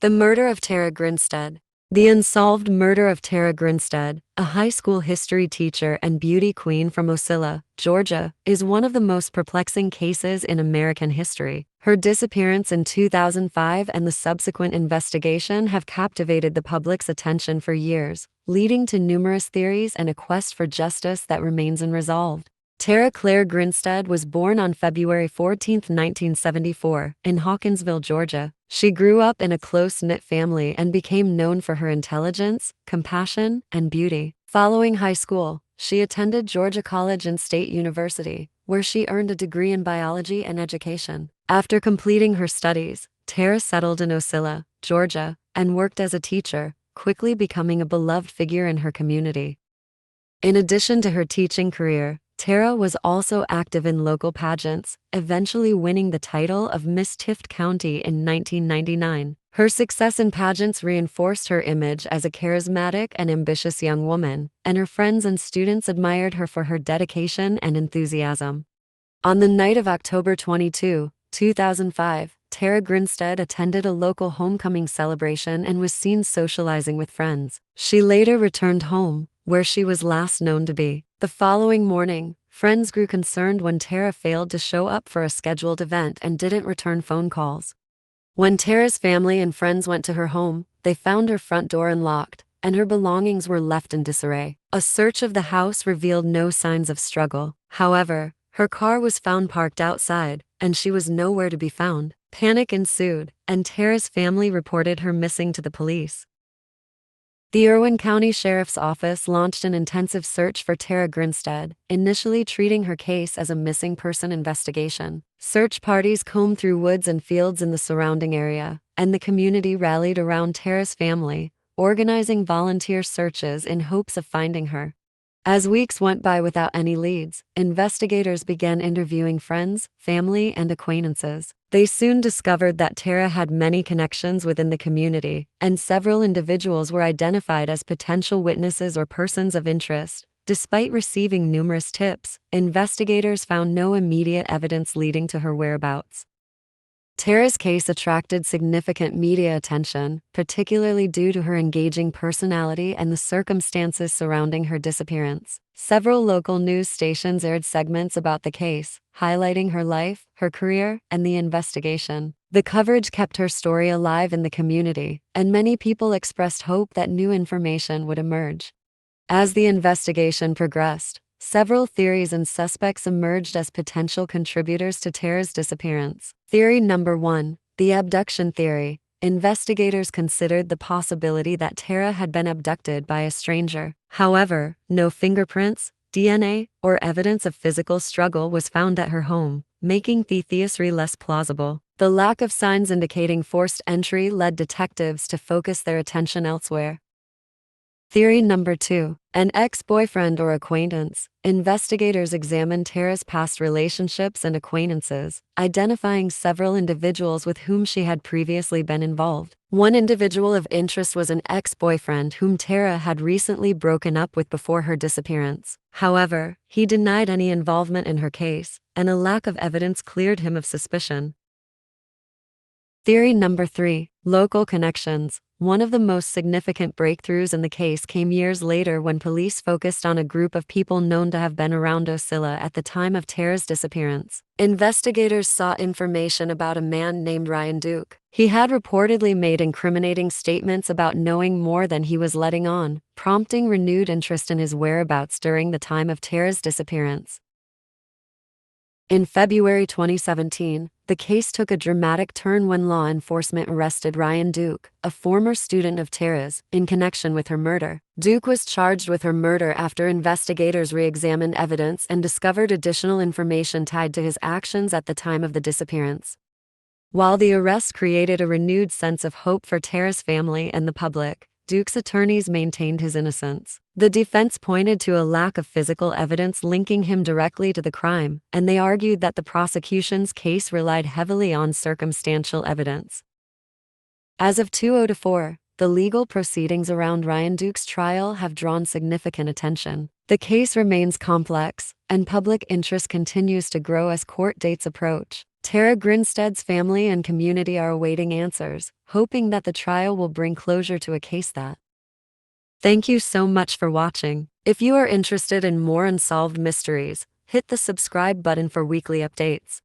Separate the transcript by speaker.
Speaker 1: The murder of Tara Grinstead. The unsolved murder of Tara Grinstead, a high school history teacher and beauty queen from Ocilla, Georgia, is one of the most perplexing cases in American history. Her disappearance in 2005 and the subsequent investigation have captivated the public's attention for years, leading to numerous theories and a quest for justice that remains unresolved. Tara Claire Grinstead was born on February 14, 1974, in Hawkinsville, Georgia. She grew up in a close-knit family and became known for her intelligence, compassion, and beauty. Following high school, she attended Georgia College and State University, where she earned a degree in biology and education. After completing her studies, Tara settled in Ocilla, Georgia, and worked as a teacher, quickly becoming a beloved figure in her community. In addition to her teaching career, Tara was also active in local pageants, eventually winning the title of Miss Tift County in 1999. Her success in pageants reinforced her image as a charismatic and ambitious young woman, and her friends and students admired her for her dedication and enthusiasm. On the night of October 22, 2005, Tara Grinstead attended a local homecoming celebration and was seen socializing with friends. She later returned home, where she was last known to be. The following morning, friends grew concerned when Tara failed to show up for a scheduled event and didn't return phone calls. When Tara's family and friends went to her home, they found her front door unlocked, and her belongings were left in disarray. A search of the house revealed no signs of struggle. However, her car was found parked outside, and she was nowhere to be found. Panic ensued, and Tara's family reported her missing to the police. The Irwin County Sheriff's Office launched an intensive search for Tara Grinstead, initially treating her case as a missing person investigation. Search parties combed through woods and fields in the surrounding area, and the community rallied around Tara's family, organizing volunteer searches in hopes of finding her. As weeks went by without any leads, investigators began interviewing friends, family, and acquaintances. They soon discovered that Tara had many connections within the community, and several individuals were identified as potential witnesses or persons of interest. Despite receiving numerous tips, investigators found no immediate evidence leading to her whereabouts. Tara's case attracted significant media attention, particularly due to her engaging personality and the circumstances surrounding her disappearance. Several local news stations aired segments about the case, highlighting her life, her career, and the investigation. The coverage kept her story alive in the community, and many people expressed hope that new information would emerge. As the investigation progressed, several theories and suspects emerged as potential contributors to Tara's disappearance. Theory number 1, the abduction theory. Investigators considered the possibility that Tara had been abducted by a stranger. However, no fingerprints, DNA, or evidence of physical struggle was found at her home, making the theory less plausible. The lack of signs indicating forced entry led detectives to focus their attention elsewhere. Theory number 2, an ex-boyfriend or acquaintance. Investigators examined Tara's past relationships and acquaintances, identifying several individuals with whom she had previously been involved. One individual of interest was an ex-boyfriend whom Tara had recently broken up with before her disappearance. However, he denied any involvement in her case, and a lack of evidence cleared him of suspicion. Theory number 3, local connections. One of the most significant breakthroughs in the case came years later when police focused on a group of people known to have been around Ocilla at the time of Tara's disappearance. Investigators sought information about a man named Ryan Duke. He had reportedly made incriminating statements about knowing more than he was letting on, prompting renewed interest in his whereabouts during the time of Tara's disappearance. In February 2017, the case took a dramatic turn when law enforcement arrested Ryan Duke, a former student of Tara's, in connection with her murder. Duke was charged with her murder after investigators re-examined evidence and discovered additional information tied to his actions at the time of the disappearance. While the arrest created a renewed sense of hope for Tara's family and the public, Duke's attorneys maintained his innocence. The defense pointed to a lack of physical evidence linking him directly to the crime, and they argued that the prosecution's case relied heavily on circumstantial evidence. As of 2004, the legal proceedings around Ryan Duke's trial have drawn significant attention. The case remains complex, and public interest continues to grow as court dates approach. Tara Grinstead's family and community are awaiting answers, hoping that the trial will bring closure to a case that. Thank you so much for watching. If you are interested in more unsolved mysteries, hit the subscribe button for weekly updates.